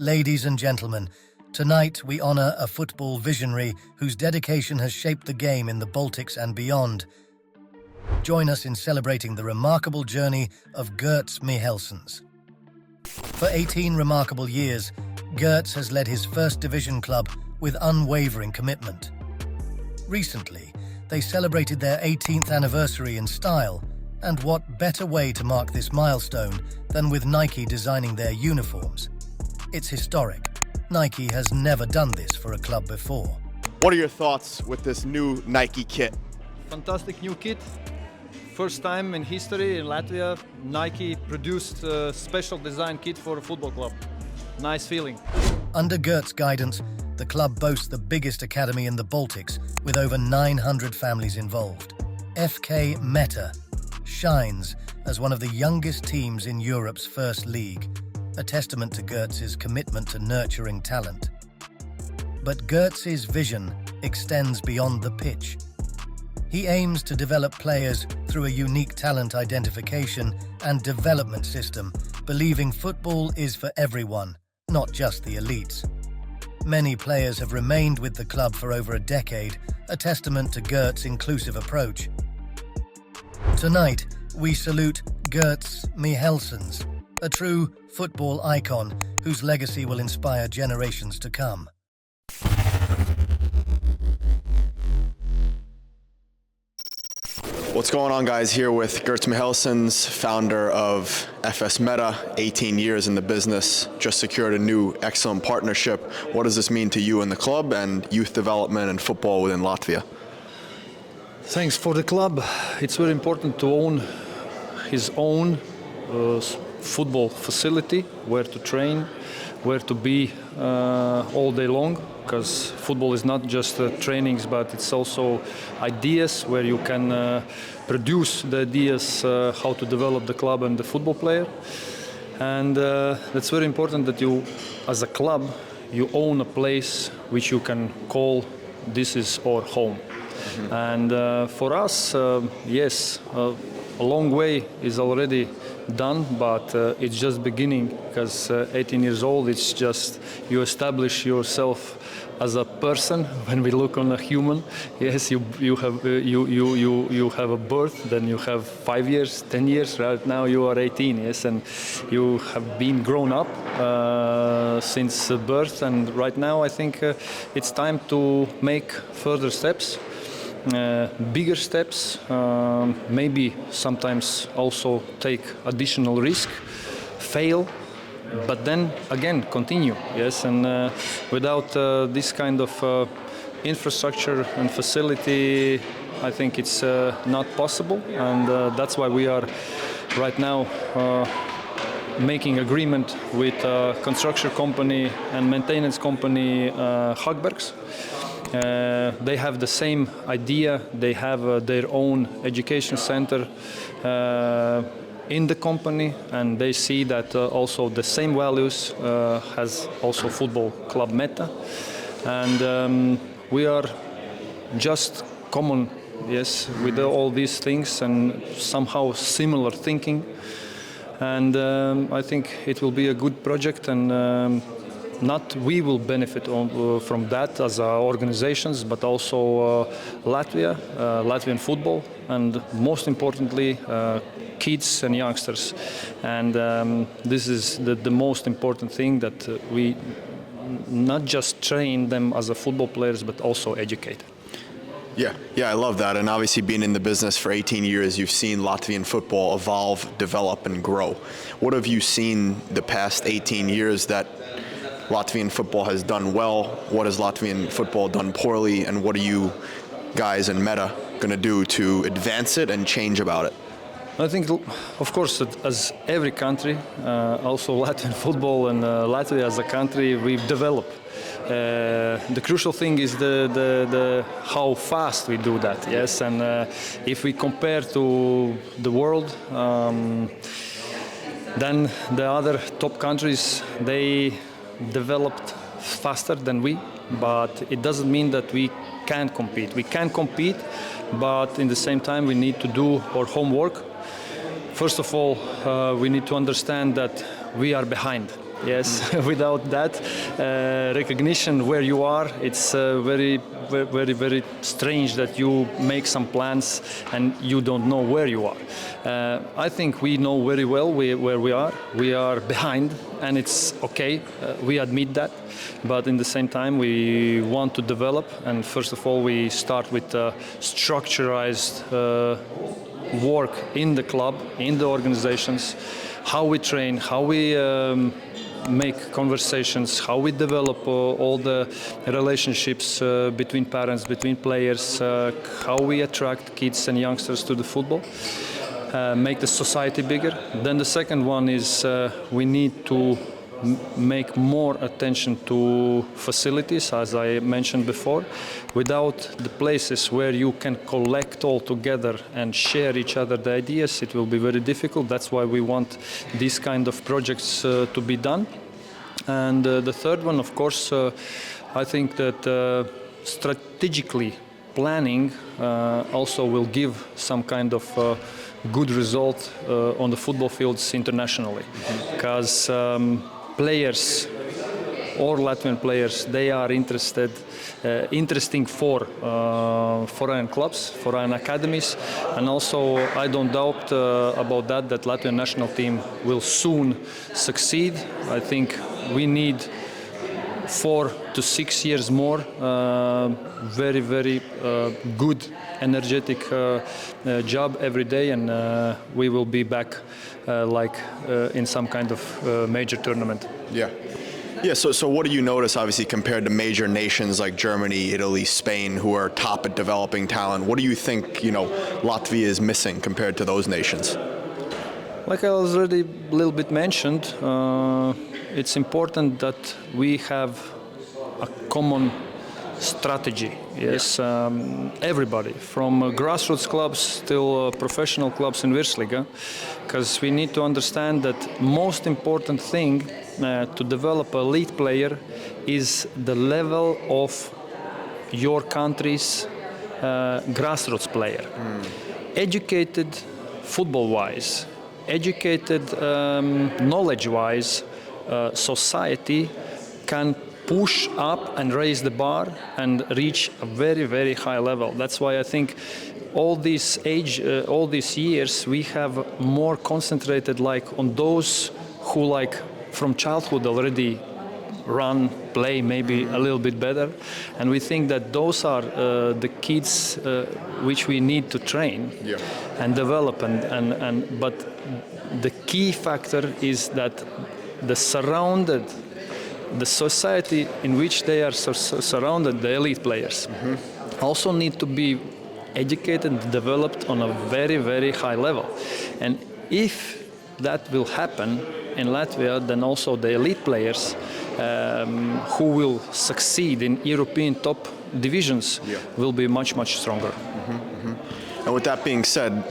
Ladies and gentlemen, tonight we honor a football visionary whose dedication has shaped the game in the Baltics and beyond. Join us in celebrating the remarkable journey of Girts Mihelsons. For 18 remarkable years, Girts has led his first division club with unwavering commitment. Recently, they celebrated their 18th anniversary in style, and what better way to mark this milestone than with Nike designing their uniforms? It's historic. Nike has never done this for a club before. What are your thoughts with this new Nike kit? Fantastic new kit. First time in history in Latvia, Nike produced a special design kit for a football club. Nice feeling. Under Girts' guidance, the club boasts the biggest academy in the Baltics, with over 900 families involved. FK Metta shines as one of the youngest teams in Europe's first league, a testament to Girts' commitment to nurturing talent. But Girts' vision extends beyond the pitch. He aims to develop players through a unique talent identification and development system, believing football is for everyone, not just the elites. Many players have remained with the club for over a decade, a testament to Girts' inclusive approach. Tonight, we salute Girts Mihelsons, a true football icon whose legacy will inspire generations to come. What's going on, guys? Here with Girts Mihelsons, founder of FS Metta, 18 years in the business, just secured a new excellent partnership. What does this mean to you and the club and youth development and football within Latvia? Thanks for the club. It's very important to own his own football facility, where to train, where to be all day long, because football is not just trainings, but it's also ideas where you can produce the ideas how to develop the club and the football player. And that's very important that you, as a club, you own a place which you can call this is our home. Mm-hmm. And for us, yes, a long way is already done, but it's just beginning, because 18 years old, it's just you establish yourself as a person. When we look on a human, yes, you have a birth, then you have 5 years, 10 years. Right now you are 18, yes, and you have been grown up since birth. And right now I think it's time to make further steps. Bigger steps, maybe sometimes also take additional risk, fail, but then again continue. Yes, and without this kind of infrastructure and facility, I think it's not possible, and that's why we are right now making agreement with a construction company and maintenance company, Hagbergs. They have the same idea. They have their own education center in the company, and they see that also the same values has also football club Metta, and we are just common, yes, with all these things and somehow similar thinking, and I think it will be a good project, and not we will benefit from that as organizations, but also Latvia, Latvian football, and most importantly, kids and youngsters. And this is the most important thing, that we not just train them as a football players, but also educate. Yeah, I love that. And obviously being in the business for 18 years, you've seen Latvian football evolve, develop, and grow. What have you seen the past 18 years that Latvian football has done well? What has Latvian football done poorly? And what are you guys in Metta going to do to advance it and change about it? I think, of course, that as every country, also Latvian football and Latvia as a country, we've developed. The crucial thing is the how fast we do that. Yes, and if we compare to the world, then the other top countries, they developed faster than we, but it doesn't mean that we can't compete. We can compete, but in the same time we need to do our homework. First of all, we need to understand that we are behind. Yes, without that recognition where you are, it's very, very, very strange that you make some plans and you don't know where you are. I think we know very well where we are. We are behind, and it's okay. We admit that, but in the same time, we want to develop. And first of all, we start with structurized work in the club, in the organizations, how we train, how we make conversations, how we develop all the relationships between parents, between players, how we attract kids and youngsters to the football, make the society bigger. Then the second one is we need to make more attention to facilities, as I mentioned before. Without the places where you can collect all together and share each other the ideas, it will be very difficult. That's why we want these kind of projects to be done. And the third one, of course, I think that strategically planning also will give some kind of good result on the football fields internationally, because players or Latvian players, they are interesting for foreign clubs, foreign academies, and also I don't doubt about that Latvian national team will soon succeed. I think we need 4 to 6 years more, very, very good, energetic job every day, and we will be back in some kind of major tournament. Yeah. Yeah, so what do you notice, obviously, compared to major nations like Germany, Italy, Spain, who are top at developing talent? What do you think, Latvia is missing compared to those nations? Like I already a little bit mentioned, it's important that we have a common strategy. Yes, everybody, from grassroots clubs till professional clubs in Virslīga, because we need to understand that most important thing to develop a elite player is the level of your country's grassroots player. Educated football-wise, educated knowledge-wise, society can push up and raise the bar and reach a very, very high level. That's why I think all these years we have more concentrated on those who from childhood already run, play maybe a little bit better, and we think that those are the kids which we need to train and develop, but the key factor is that the society in which they are surrounded, the elite players, also need to be educated and developed on a very, very high level. And if that will happen in Latvia, then also the elite players who will succeed in European top divisions will be much, much stronger. And with that being said,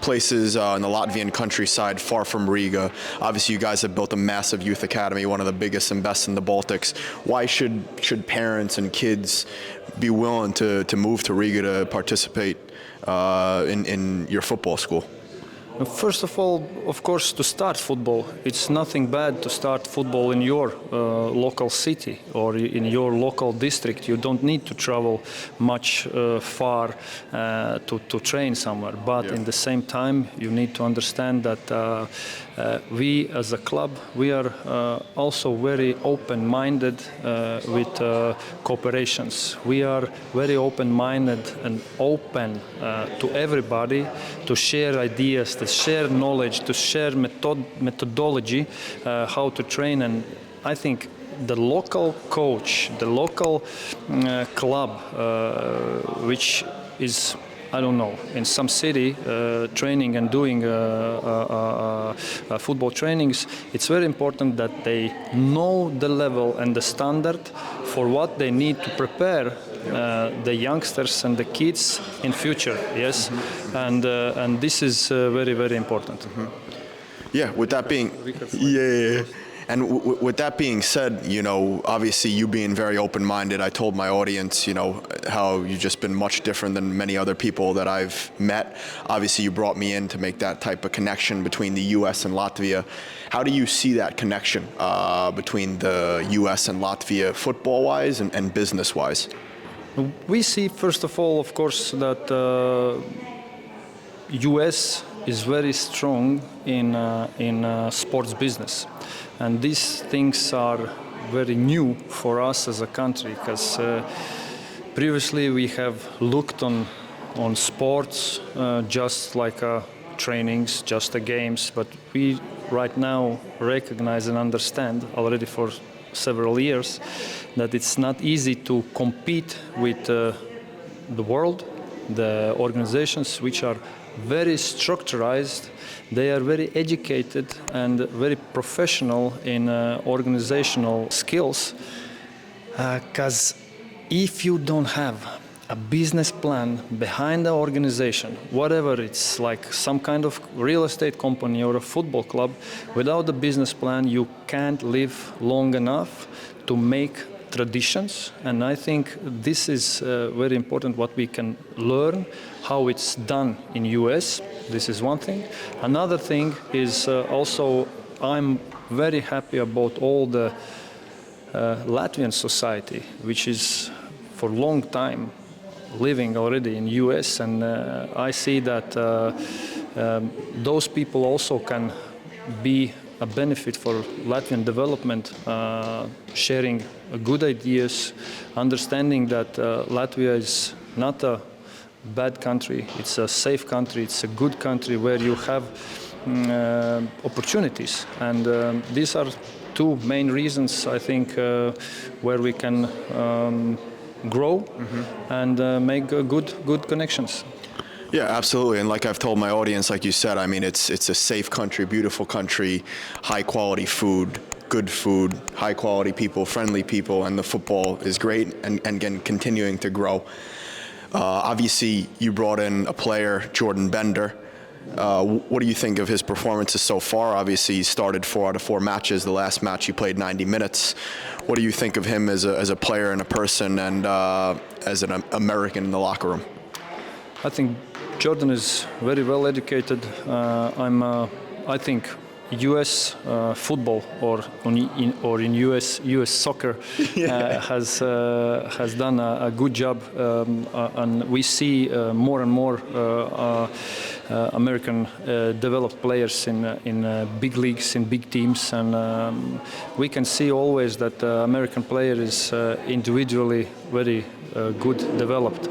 places in the Latvian countryside far from Riga, obviously you guys have built a massive youth academy, one of the biggest and best in the Baltics. Why should parents and kids be willing to move to Riga to participate in your football school? First of all, of course, to start football, it's nothing bad to start football in your local city or in your local district. You don't need to travel much far to train somewhere. But in the same time, you need to understand that we as a club, we are also very open-minded with cooperations. We are very open-minded and open to everybody to share ideas, to share knowledge, to share methodology, how to train. And I think the local coach, the local club, which is, I don't know, in some city training and doing football trainings, it's very important that they know the level and the standard for what they need to prepare the youngsters and the kids in future. Yes, and this is very, very important. Yeah, with that being, And with that being said, obviously you being very open-minded, I told my audience, how you've just been much different than many other people that I've met. Obviously you brought me in to make that type of connection between the U.S. and Latvia. How do you see that connection between the U.S. and Latvia football-wise and business-wise? We see, first of all, of course, that U.S. is very strong in sports business, and these things are very new for us as a country, because previously we have looked on sports just like trainings, just the games, but we right now recognize and understand already for several years that it's not easy to compete with the world, the organizations which are very structured. They are very educated and very professional in organizational skills, because if you don't have a business plan behind the organization, whatever it's like some kind of real estate company or a football club, without a business plan you can't live long enough to make traditions. And I think this is very important, what we can learn, how it's done in US. This is one thing. Another thing is also I'm very happy about all the Latvian society, which is for a long time living already in US, and I see that those people also can be a benefit for Latvian development, sharing good ideas, understanding that Latvia is not a bad country, it's a safe country, it's a good country where you have opportunities. And these are two main reasons, I think, where we can grow and make good connections. Yeah, absolutely. And like I've told my audience, like you said, I mean, it's a safe country, beautiful country, high quality food, good food, high quality people, friendly people, and the football is great and again, continuing to grow. Obviously, you brought in a player, Jordan Bender. What do you think of his performances so far? Obviously, he started 4 out of 4 matches. The last match, he played 90 minutes. What do you think of him as a player and a person and as an American in the locker room? I think Jordan is very well educated. I think U.S. football or in U.S. soccer has done a good job, and we see more and more American developed players in big leagues, in big teams, and we can see always that the American player is individually very good developed.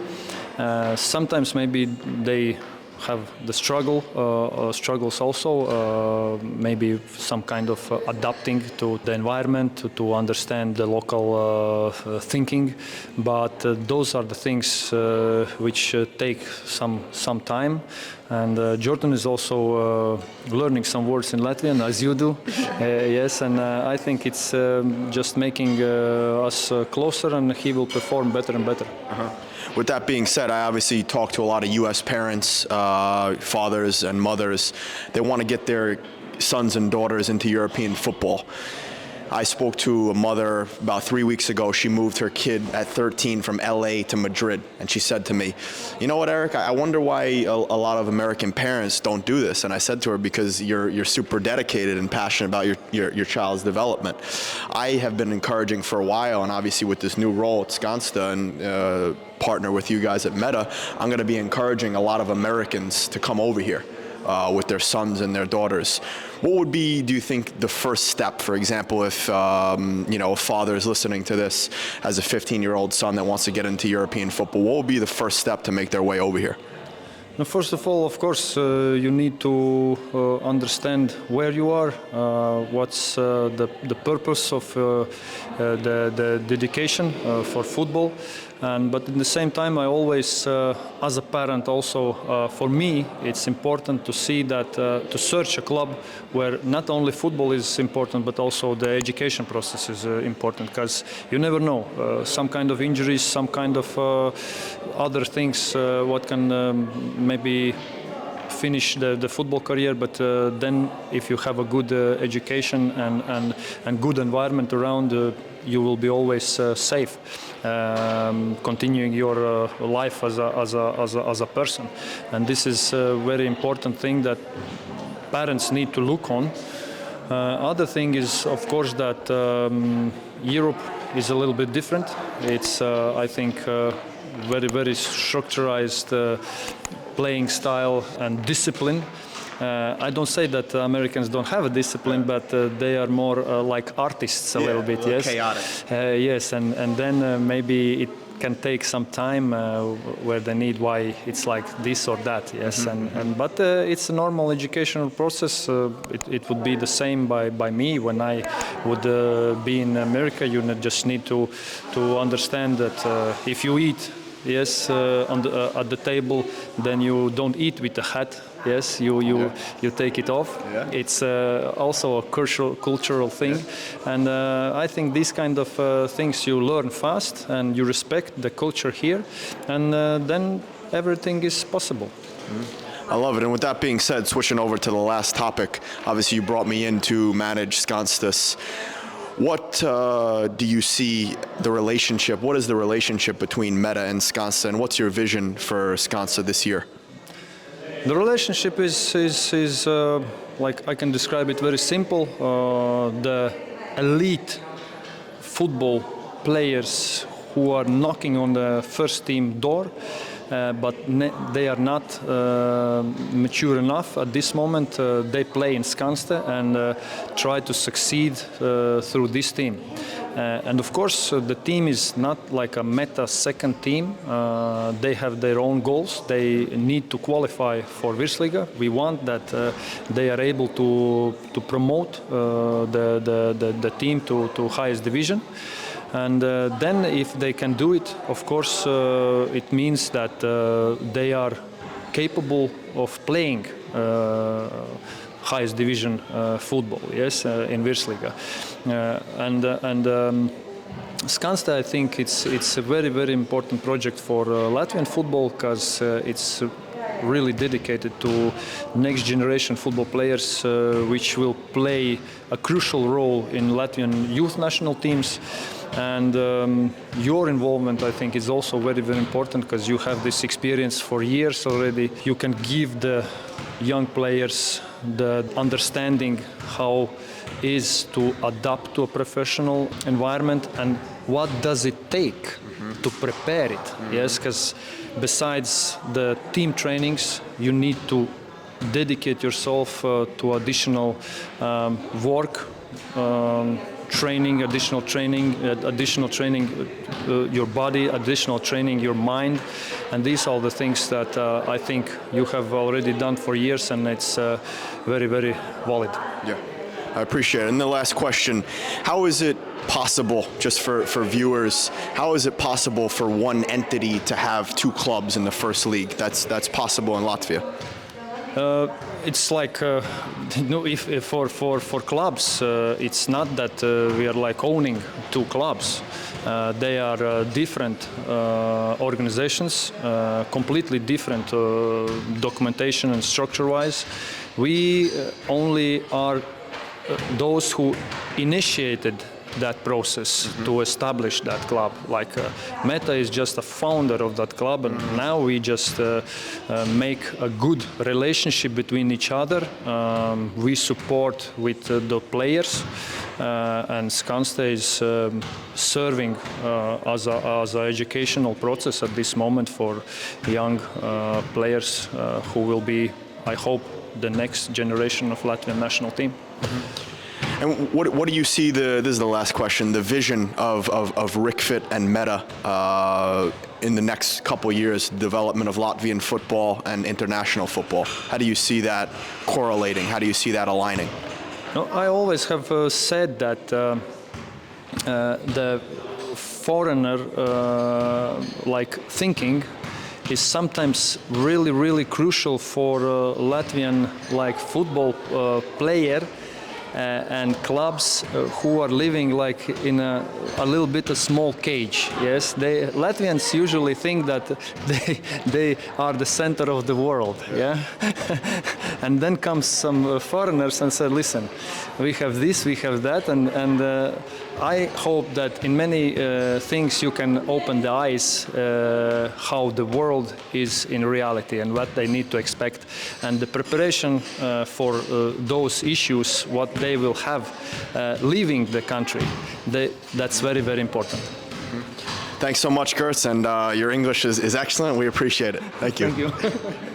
Sometimes maybe they have the struggles also, maybe some kind of adapting to the environment, to understand the local thinking, but those are the things which take some time. And Jordan is also learning some words in Latvian, as you do. Yes, and I think it's just making us closer, and he will perform better and better. With that being said, I obviously talk to a lot of U.S. parents, fathers and mothers. They want to get their sons and daughters into European football. I spoke to a mother about 3 weeks ago. She moved her kid at 13 from LA to Madrid, and she said to me, "You know what, Eric? I wonder why a lot of American parents don't do this." And I said to her, "Because you're super dedicated and passionate about your child's development." I have been encouraging for a while, and obviously with this new role at Skanstes and partner with you guys at Metta, I'm going to be encouraging a lot of Americans to come over here with their sons and their daughters. What would be, do you think, the first step, for example, if a father is listening to this, has a 15-year-old son that wants to get into European football? What would be the first step to make their way over here? Now, first of all, of course, you need to understand where you are, what's the purpose of the dedication for football. But at the same time, I always, as a parent also, for me, it's important to see that, to search a club where not only football is important, but also the education process is important, because you never know, some kind of injuries, some kind of other things, what can maybe finish the football career, but then if you have a good education and good environment around, you will be always safe, continuing your life as a person. And this is a very important thing that parents need to look on. Other thing is, of course, that Europe is a little bit different. It's, I think, very, very structurized playing style and discipline. I don't say that Americans don't have a discipline, but they are more like artists a little bit. Yes, chaotic. Yes, and then maybe it can take some time where they need why it's like this or that. Yes, but it's a normal educational process. It would be the same by me when I would be in America. You just need to understand that if you eat, yes, at the table, then you don't eat with the hat. Yes, you take it off. Yeah. It's also a cultural thing, and I think these kind of things you learn fast and you respect the culture here, and then everything is possible. I love it. And with that being said, switching over to the last topic, obviously you brought me in to manage Skanstes. What do you see the relationship? What is the relationship between Metta and Skanstes, and what's your vision for Skanstes this year? The relationship is like I can describe it very simple. The elite football players who are knocking on the first team door, but they are not mature enough at this moment. They play in Skanstes and try to succeed through this team. And of course, the team is not like a Metta second team. They have their own goals. They need to qualify for Virslīga. We want that they are able to promote the team to highest division. And then if they can do it, of course, it means that they are capable of playing highest division football, yes, in Virslīga. And Skanstes, I think it's a very, very important project for Latvian football, because it's really dedicated to next generation football players, which will play a crucial role in Latvian youth national teams. And your involvement, I think, is also very, very important, because you have this experience for years already. You can give the young players the understanding how is to adapt to a professional environment and what does it take to prepare it. Yes, because besides the team trainings, you need to dedicate yourself to additional work, additional training your body, additional training your mind, and these are the things that I think you have already done for years, and it's very, very valid. Yeah, I appreciate it. And the last question, how is it possible, just for viewers, how is it possible for one entity to have two clubs in the first league? That's possible in Latvia. It's like if for clubs, it's not that we are like owning two clubs. They are different organizations, completely different documentation and structure-wise. We only are those who initiated that process to establish that club. Like Metta is just a founder of that club, and now we just make a good relationship between each other. We support with the players, and Skanstes is serving as an educational process at this moment for young players who will be, I hope, the next generation of Latvian national team. And what do you see, this is the last question, the vision of Ricfit and Metta in the next couple years, development of Latvian football and international football? How do you see that correlating? How do you see that aligning? No, I always have said that the foreigner thinking is sometimes really, really crucial for Latvian football player, and clubs who are living like in a little bit a small cage. Yes, Latvians usually think that they are the center of the world. Yeah, and then comes some foreigners and say, listen, we have this, we have that, and I hope that in many things you can open the eyes how the world is in reality and what they need to expect, and the preparation for those issues, what they will have leaving the country, that's very, very important. Thanks so much, Girts, and your English is excellent. We appreciate it. Thank you. Thank you.